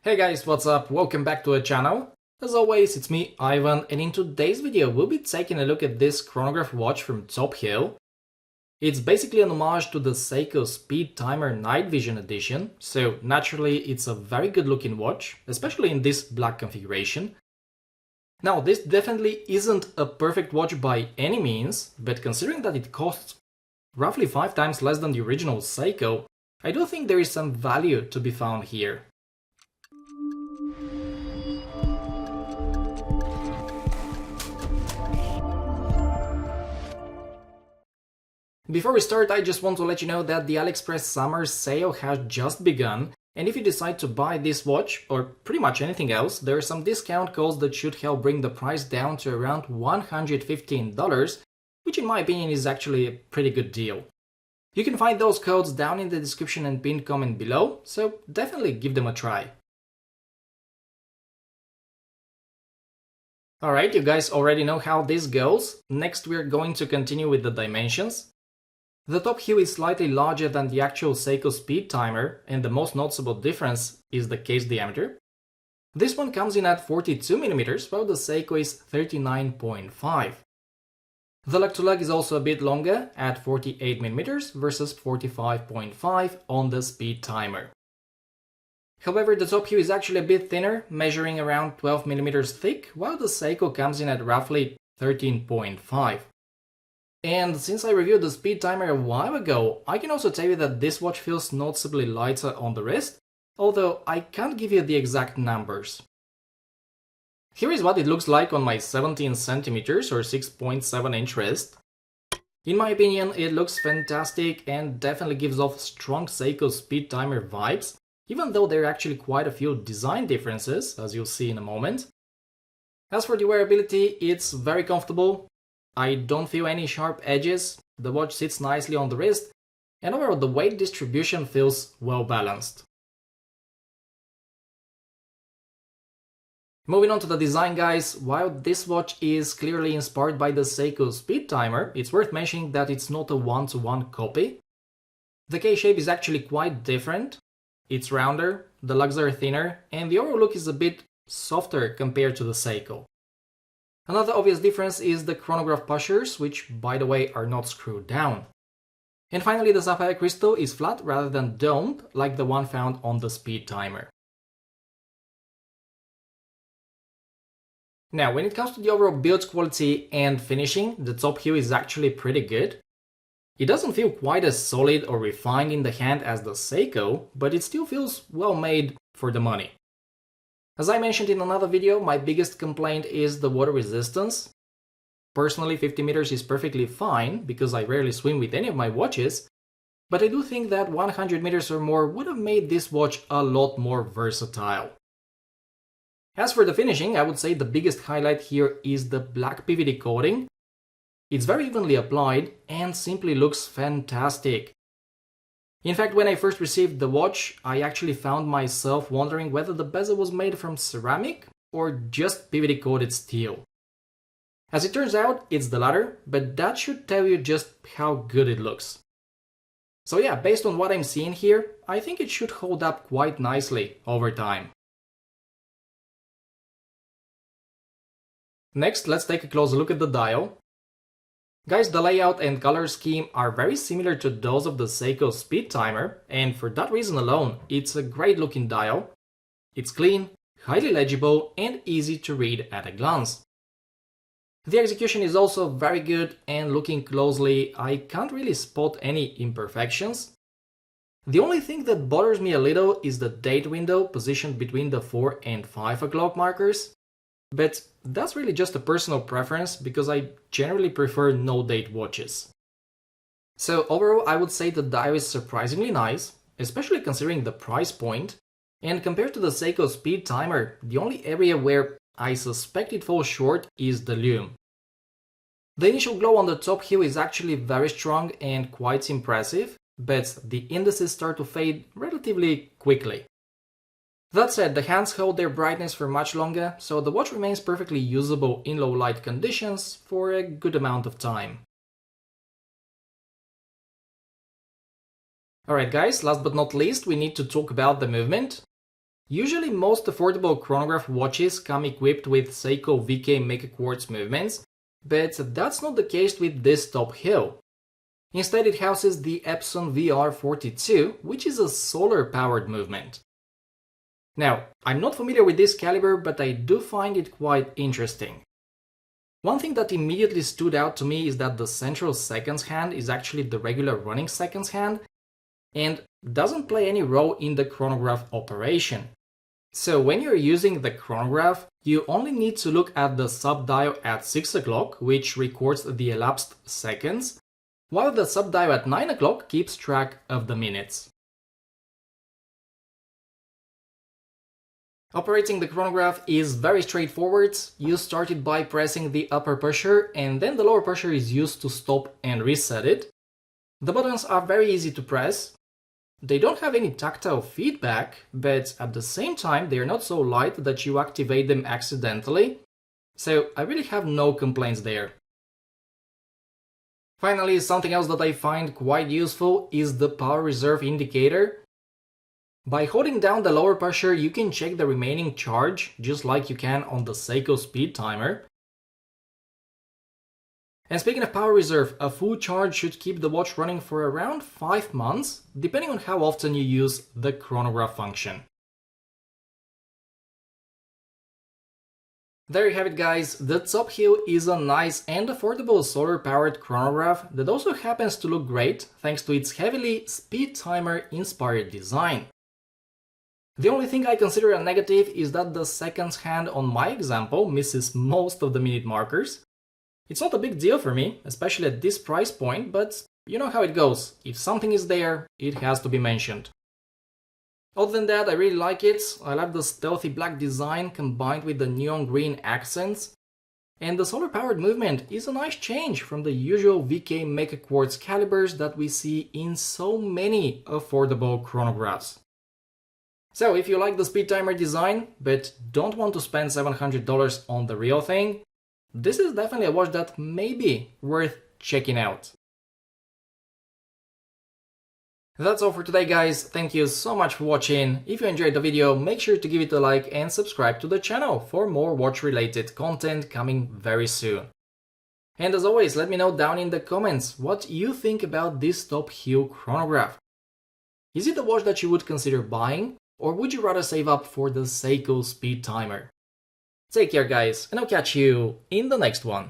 Hey guys, what's up? Welcome back to the channel. As always, it's me, Ivan, and in today's video we'll be taking a look at this chronograph watch from Top Hill. It's basically an homage to the Seiko Speedtimer Night Vision edition, so naturally it's a very good looking watch, especially in this black configuration. Now, this definitely isn't a perfect watch by any means, but considering that it costs roughly 5 times less than the original Seiko, I do think there is some value to be found here. Before we start, I just want to let you know that the AliExpress summer sale has just begun, and if you decide to buy this watch, or pretty much anything else, there are some discount codes that should help bring the price down to around $115, which in my opinion is actually a pretty good deal. You can find those codes down in the description and pinned comment below, so definitely give them a try. Alright, you guys already know how this goes. Next we're going to continue with the dimensions. The top heel is slightly larger than the actual Seiko Speedtimer, and the most noticeable difference is the case diameter. This one comes in at 42mm, while the Seiko is 39.5. The lug-to-lug is also a bit longer, at 48mm versus 45.5 on the Speedtimer. However, the top heel is actually a bit thinner, measuring around 12mm thick, while the Seiko comes in at roughly 13.5. And since I reviewed the Speedtimer a while ago, I can also tell you that this watch feels noticeably lighter on the wrist, although I can't give you the exact numbers. Here is what it looks like on my 17cm or 6.7 inch wrist. In my opinion, it looks fantastic and definitely gives off strong Seiko Speedtimer vibes, even though there are actually quite a few design differences, as you'll see in a moment. As for the wearability, it's very comfortable. I don't feel any sharp edges, the watch sits nicely on the wrist, and overall the weight distribution feels well balanced. Moving on to the design, guys, while this watch is clearly inspired by the Seiko Speedtimer, it's worth mentioning that it's not a one-to-one copy. The case shape is actually quite different. It's rounder, the lugs are thinner, and the overall look is a bit softer compared to the Seiko. Another obvious difference is the chronograph pushers, which, by the way, are not screwed down. And finally, the sapphire crystal is flat rather than domed, like the one found on the Speedtimer. Now, when it comes to the overall build quality and finishing, the top heel is actually pretty good. It doesn't feel quite as solid or refined in the hand as the Seiko, but it still feels well made for the money. As I mentioned in another video, my biggest complaint is the water resistance. Personally, 50 meters is perfectly fine, because I rarely swim with any of my watches, but I do think that 100 meters or more would have made this watch a lot more versatile. As for the finishing, I would say the biggest highlight here is the black PVD coating. It's very evenly applied and simply looks fantastic. In fact, when I first received the watch, I actually found myself wondering whether the bezel was made from ceramic or just PVD coated steel. As it turns out, it's the latter, but that should tell you just how good it looks. So yeah, based on what I'm seeing here, I think it should hold up quite nicely over time. Next, let's take a closer look at the dial. Guys, the layout and color scheme are very similar to those of the Seiko Speedtimer, and for that reason alone, it's a great looking dial. It's clean, highly legible, and easy to read at a glance. The execution is also very good, and looking closely, I can't really spot any imperfections. The only thing that bothers me a little is the date window positioned between the 4 and 5 o'clock markers. But that's really just a personal preference, because I generally prefer no-date watches. So overall, I would say the dial is surprisingly nice, especially considering the price point, and compared to the Seiko Speedtimer, the only area where I suspect it falls short is the lume. The initial glow on the top heel is actually very strong and quite impressive, but the indices start to fade relatively quickly. That said, the hands hold their brightness for much longer, so the watch remains perfectly usable in low light conditions for a good amount of time. Alright guys, last but not least, we need to talk about the movement. Usually most affordable chronograph watches come equipped with Seiko VK megaquartz movements, but that's not the case with this top hill. Instead, it houses the Epson VR42, which is a solar-powered movement. Now, I'm not familiar with this caliber, but I do find it quite interesting. One thing that immediately stood out to me is that the central seconds hand is actually the regular running seconds hand and doesn't play any role in the chronograph operation. So when you're using the chronograph, you only need to look at the sub-dial at 6 o'clock, which records the elapsed seconds, while the sub-dial at 9 o'clock keeps track of the minutes. Operating the chronograph is very straightforward. You start it by pressing the upper pusher, and then the lower pusher is used to stop and reset it. The buttons are very easy to press. They don't have any tactile feedback, but at the same time they are not so light that you activate them accidentally, so I really have no complaints there. Finally, something else that I find quite useful is the power reserve indicator. By holding down the lower pusher, you can check the remaining charge, just like you can on the Seiko Speedtimer. And speaking of power reserve, a full charge should keep the watch running for around 5 months, depending on how often you use the chronograph function. There you have it, guys. The Top Hill is a nice and affordable solar-powered chronograph that also happens to look great thanks to its heavily Speedtimer-inspired design. The only thing I consider a negative is that the seconds hand on my example misses most of the minute markers. It's not a big deal for me, especially at this price point, but you know how it goes. If something is there, it has to be mentioned. Other than that, I really like it. I like the stealthy black design combined with the neon green accents. And the solar-powered movement is a nice change from the usual VK megaquartz calibers that we see in so many affordable chronographs. So if you like the Speedtimer design, but don't want to spend $700 on the real thing, this is definitely a watch that may be worth checking out. That's all for today, guys. Thank you so much for watching. If you enjoyed the video, make sure to give it a like and subscribe to the channel for more watch-related content coming very soon. And as always, let me know down in the comments what you think about this Top Hill chronograph. Is it a watch that you would consider buying, or would you rather save up for the Seiko Speedtimer? Take care, guys, and I'll catch you in the next one.